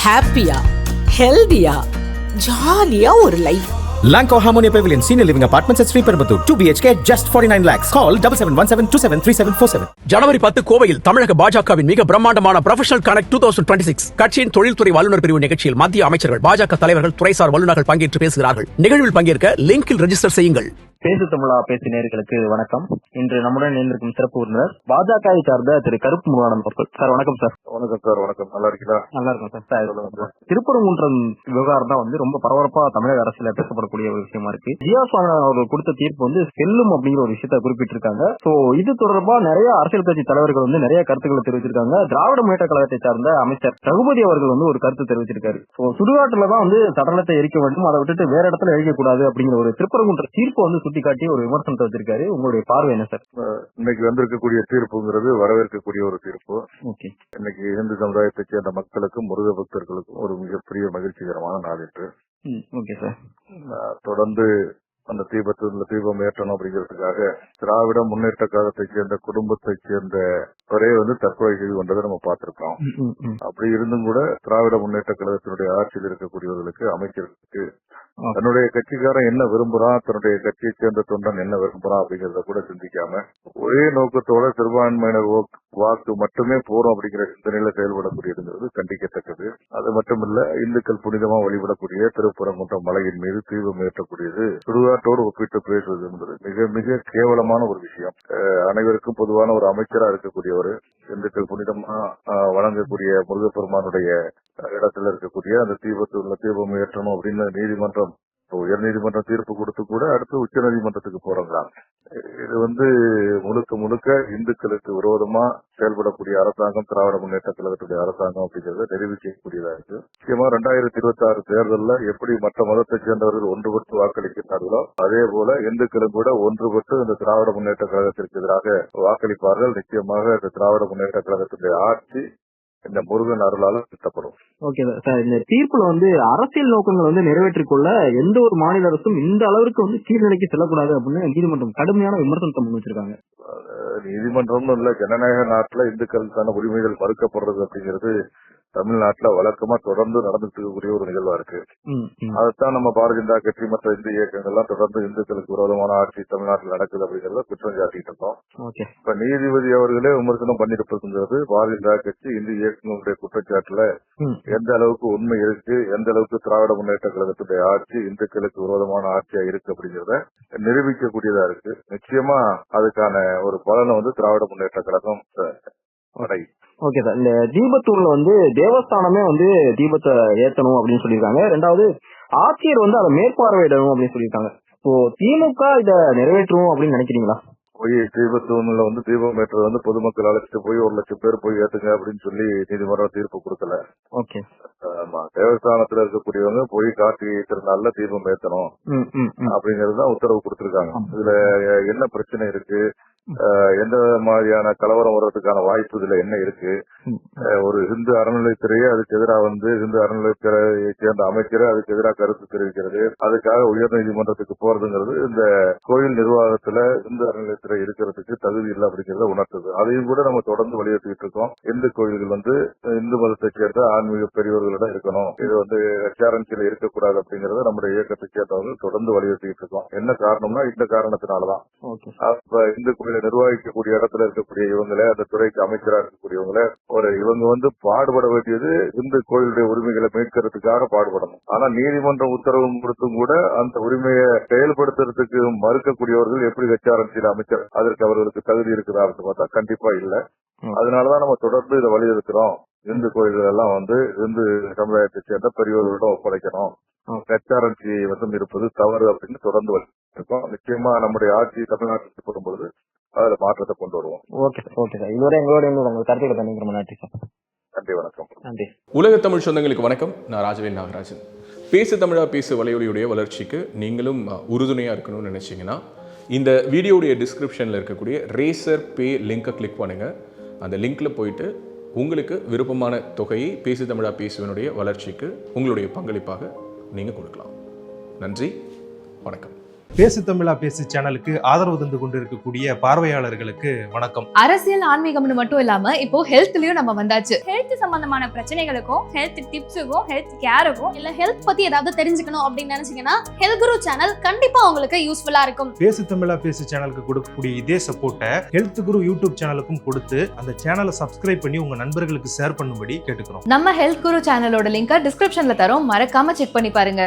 ஹாப்பியா, ஹெல்தியா, ஜாலியா ஒரு life. Lanco Harmonia Pavilion Senior Living Apartments at Sri Perambatoor 2 BHK just 49 lakhs. Call 7717273747. ஜனவரி 10 கோவையில் தமிழக பாஜகவின் மிக பிரம்மாண்டமான ப்ரொஃபஷனல் கனெக்ட் 2026 கட்சியின் தொழில்துறை வல்லுநர் பிரிவு நிகழ்ச்சியில் மத்திய அமைச்சர்கள், பாஜக தலைவர்கள், துறைசார் வல்லுநர்கள் பங்கேற்று பேசுகிறார்கள். நிகழ்வில் பங்கேற்க லிங்கில் ரெஜிஸ்டர் செய்யுங்கள். பேசு தமிழா பேசி நேயர்களுக்கு வணக்கம். இன்று நம்முடன் இணைந்திருக்கும் சிறப்பு விருந்தினர் பாஜகவை சார்ந்த திரு கருப்பு முருகானந்தம் அவர்கள். சார் வணக்கம். சார் வணக்கம். சார் வணக்கம். நல்லா இருக்கீங்களா? நல்லா இருக்கும் சார். திருப்பரங்குன்றம் விவகாரம் தான் ரொம்ப பரபரப்பா தமிழக அரசுல பேசப்படக்கூடிய ஒரு விஷயமா இருக்கு. ஜியா சுவாமிநாதன் அவர்கள் கொடுத்த தீர்ப்பு செல்லும் அப்படிங்கிற ஒரு விஷயத்தை குறிப்பிட்டிருக்காங்க. சோ இது தொடர்பா நிறைய அரசியல் கட்சி தலைவர்கள் நிறைய கருத்துக்களை தெரிவிச்சிருக்காங்க. திராவிட முன்னேற்ற கழகத்தை சார்ந்த அமைச்சர் ரகுபதி அவர்கள் ஒரு கருத்து தெரிவிச்சிருக்காரு. சுடுகாட்டுலதான் சடலத்தை எரிக்க வேண்டும், அதை விட்டுட்டு வேற இடத்துல எரிக்க கூடாது அப்படிங்கிற ஒரு திருப்பரங்குன்ற தீர்ப்பு சுட்டிக்காட்டி ஒரு விமர்சனத்தை வச்சிருக்காரு. உங்களுடைய பார்வை என்ன சார்? இன்னைக்கு வந்திருக்கக்கூடிய தீர்ப்புங்கிறது வரவேற்கக்கூடிய ஒரு தீர்ப்பு. இன்னைக்கு இந்து சமுதாயத்தை சேர்ந்த மக்களுக்கும் முருக பக்தர்களுக்கும் ஒரு மிகப்பெரிய மகிழ்ச்சிகரமான நாள் என்று. தொடர்ந்து அந்த தீபம் ஏற்றணும் அப்படிங்கிறதுக்காக திராவிட முன்னேற்ற கழகத்தை சேர்ந்த குடும்பத்தை சேர்ந்த ஒரே தற்கொலை செய்து கொண்டதை நம்ம பார்த்திருக்கோம். அப்படி இருந்தும் கூட திராவிட முன்னேற்ற கழகத்தினுடைய ஆட்சியில் இருக்கக்கூடியவர்களுக்கு, அமைச்சர்களுக்கு தன்னுடைய கட்சிக்காரன் என்ன விரும்புறான், தன்னுடைய கட்சியை சேர்ந்த தொண்டன் என்ன விரும்புறான் அப்படிங்கறத கூட சிந்திக்காம ஒரே நோக்கத்தோட சிறுபான்மையினர் வாக்கு மட்டுமே போறோம் அப்படிங்கிற சிந்தனையில செயல்படக்கூடியதுங்கிறது கண்டிக்கத்தக்கது. அது மட்டுமல்ல, இந்துக்கள் புனிதமா வழிபடக்கூடிய திருப்பரங்குன்றம் மலையின் மீது தீபம் ஏற்றக்கூடியது சுடுகாட்டோடு ஒப்பிட்டு பேசுவது என்பது மிக மிக கேவலமான ஒரு விஷயம். அனைவருக்கும் பொதுவான ஒரு அமைச்சரா இருக்கக்கூடியவர், இந்துக்கள் புனிதமா வழங்கக்கூடிய முருகப்பெருமானுடைய இடத்துல இருக்கக்கூடிய அந்த தீபம் ஏற்றணும் அப்படின்னு உயர்நீதிமன்றம் தீர்ப்பு கொடுத்து கூட அடுத்து உச்ச நீதிமன்றத்துக்கு போறாங்க. இது முழுக்க முழுக்க இந்துக்களுக்கு விரோதமா செயல்படக்கூடிய அரசாங்கம் திராவிட முன்னேற்ற கழகத்துடைய அரசாங்கம் அப்படிங்கறத நிரூபிக்கக்கூடியதா இருக்கு. முக்கியமா 2026 தேர்தலில் எப்படி மற்ற மதத்தை சேர்ந்தவர்கள் ஒன்றுபட்டு வாக்களிக்கிறார்களோ அதே போல இந்துக்களும் கூட ஒன்றுபட்டு இந்த திராவிட முன்னேற்ற கழகத்திற்கு எதிராக வாக்களிப்பார்கள். நிச்சயமாக இந்த திராவிட முன்னேற்ற கழகத்துடைய ஆட்சி இந்த முருகன் அருளால திட்டப்படும். ஓகே சார், இந்த தீர்ப்புல அரசியல் நோக்கங்கள் நிறைவேற்றிக் கொள்ள எந்த ஒரு மாநில அரசும் இந்த அளவிற்கு கீழ்நிலைக்கு செல்லக்கூடாது அப்படின்னு நீதிமன்றம் கடுமையான விமர்சனத்தை முன் வச்சிருக்காங்க. நீதிமன்றம்னு இல்ல, ஜனநாயக நாட்டுல இந்துக்களுக்கான உரிமைகள் மறுக்கப்படுறது அப்படிங்கிறது தமிழ்நாட்டுல வழக்கமா தொடர்ந்து நடந்துட்டு இருக்கக்கூடிய ஒரு நிகழ்வா இருக்கு. அதைத்தான் நம்ம பாரதிய ஜனதா கட்சி மற்ற இந்து இயக்கங்கள்லாம் தொடர்ந்து இந்துக்களுக்கு விரோதமான ஆட்சி தமிழ்நாட்டில் நடக்குது அப்படிங்கறத குற்றம் சாட்டிட்டு இருக்கோம். இப்ப நீதிபதி அவர்களே விமர்சனம் பண்ணிருப்பதுங்கிறது பாரதிய ஜனதா கட்சி இந்து இயக்கங்களுடைய குற்றச்சாட்டுல எந்த அளவுக்கு உண்மை இருக்கு, எந்த அளவுக்கு திராவிட முன்னேற்ற கழகத்துடைய ஆட்சி இந்துக்களுக்கு விரோதமான ஆட்சியா இருக்கு அப்படிங்கறத நிரூபிக்கக்கூடியதா இருக்கு. நிச்சயமா அதுக்கான ஒரு பலனை திராவிட முன்னேற்ற கழகம் அடையும். ஓகே சார், இந்த தீபத்தூர்ல தேவஸ்தானமே தீபத்தை ஏத்தணும் அப்படின்னு சொல்லியிருக்காங்க. ரெண்டாவது ஆட்சியர் அதை மேற்பார்வையிடணும் அப்படின்னு சொல்லியிருக்காங்க. இப்போ திமுக இதை நிறைவேற்றும் அப்படின்னு நினைக்கிறீங்களா? போய் தீபத்தூர்ல தீபம் ஏற்றது பொதுமக்கள் அழைச்சிட்டு போய் 1 லட்சம் பேர் போய் ஏத்துங்க அப்படின்னு சொல்லி நீதிமன்றம் தீர்ப்பு கொடுக்கல. ஓகே. ஆமா, தேவஸ்தானத்துல இருக்கக்கூடியவங்க போய் கார்த்திகை திருநாள்ல தீபம் ஏத்தணும் அப்படிங்கறதுதான் உத்தரவு கொடுத்திருக்காங்க. இதுல என்ன பிரச்சனை இருக்கு, எந்த மாதிரியான கலவரம் வர்றதுக்கான வாய்ப்பு இதுல என்ன இருக்கு? ஒரு இந்து அறநிலைத்துறையே அதுக்கு எதிராக இந்து அறநிலைத்துறையை சேர்ந்த அமைச்சரை அதுக்கு எதிராக கருத்து தெரிவிக்கிறது, அதுக்காக உயர் நீதிமன்றத்துக்கு போறதுங்கிறது இந்த கோயில் நிர்வாகத்துல இந்து அறநிலைத்துறை இருக்கிறதுக்கு தகுதி இல்லை அப்படிங்கறத உணர்த்துது. அதையும் கூட நம்ம தொடர்ந்து வலியுறுத்திட்டு இருக்கோம். இந்து கோயில்கள் இந்து மதத்தை சேர்ந்த ஆன்மீக பெரியவர்களிடம் இருக்கணும், இது ஹெச்ஆர்என்சியில இருக்கக்கூடாது அப்படிங்கறத நம்முடைய இயக்கத்தை சேர்ந்தவர்கள் தொடர்ந்து வலியுறுத்திட்டு இருக்கோம். என்ன காரணம்னா இந்த காரணத்தினாலதான் இந்து கோயில் நிர்வகிக்கக்கூடிய இடத்துல இருக்கக்கூடிய இவங்களே, அந்த துறைக்கு அமைச்சரா இருக்கக்கூடியவங்களே இவங்க பாடுபட வேண்டியது இந்து கோயிலுடைய உரிமைகளை மீட்கிறதுக்காக பாடுபடணும். ஆனா நீதிமன்றம் உத்தரவு கொடுத்தும் கூட அந்த உரிமையை செயல்படுத்துறதுக்கு மறுக்கக்கூடியவர்கள் எப்படி ஹெச்ஆர்என்சியில அமைச்சர், அதற்கு அவர்களுக்கு தகுதி இருக்குதா அப்படின்னு பார்த்தா கண்டிப்பா இல்ல. அதனாலதான் நம்ம தொடர்ந்து இதை வலியுறுத்துறோம். இந்து கோயில்கள் எல்லாம் இந்து சமுதாயத்தை சேர்ந்த பெரியவர்களிடம் ஒப்படைக்கணும், ஹெச்ஆர்என்சி இருப்பது தவறு அப்படின்னு தொடர்ந்து வலியுறுத்திருக்கோம். நிச்சயமா நம்முடைய ஆட்சி தமிழ்நாட்டுக்கு போகும்போது அதுல மாற்றத்தை கொண்டு வருவோம். ஓகே சார், இதுவரை எங்களோட உங்க கருத்துக்களை பண்ணிக்கிறோம். நன்றி சார். நன்றி, வணக்கம். நன்றி. உலக தமிழ் சொந்தங்களுக்கு வணக்கம். நான் ராஜவேல் நாகராஜன். பேசு தமிழா பேசு வலையொலியுடைய வளர்ச்சிக்கு நீங்களும் உறுதுணையாக இருக்கணும்னு நினச்சிங்கன்னா இந்த வீடியோடைய டிஸ்கிரிப்ஷனில் இருக்கக்கூடிய ரேசர் பே லிங்கை கிளிக் பண்ணுங்கள். அந்த லிங்க்கில் போயிட்டு உங்களுக்கு விருப்பமான தொகையை பேசு தமிழா பேசுவனுடைய வளர்ச்சிக்கு உங்களுடைய பங்களிப்பாக நீங்கள் கொடுக்கலாம். நன்றி, வணக்கம். பேசு தமிழா பேசு சேனலுக்கு ஆதரவு தந்து கொண்டிருக்கக்கூடிய பார்வையாளர்களுக்கு வணக்கம். அரசியல் ஆன்மீகம்னு மட்டும் இல்லாம இப்போ ஹெல்த்லயும் நம்ம வந்தாச்சு. ஹெல்த் சம்பந்தமான பிரச்சனைகளுக்கும் ஹெல்த் டிப்ஸுக்கும் ஹெல்த் கேருக்கும் இல்ல ஹெல்த் பத்தி ஏதாவது தெரிஞ்சுக்கணும் அப்படின்னு நினைச்சீங்கன்னா ஹெல்த் குரு சேனல் கண்டிப்பா உங்களுக்கு யூஸ்ஃபுல்லா இருக்கும். பேசு தமிழா பேசு சேனலுக்கு கொடுக்கக்கூடிய இதே சப்போர்ட்டை ஹெல்த் குரு யூடியூப் சேனலுக்கும் கொடுத்து அந்த சேனலை சப்ஸ்கிரைப் பண்ணி உங்க நண்பர்களுக்கு ஷேர் பண்ணும்படி கேட்டுக்கிறோம். நம்ம ஹெல்த் குரு சேனலோட லிங்கை டிஸ்கிரிப்ஷன்ல தரோம், மறக்காம செக் பண்ணி பாருங்க.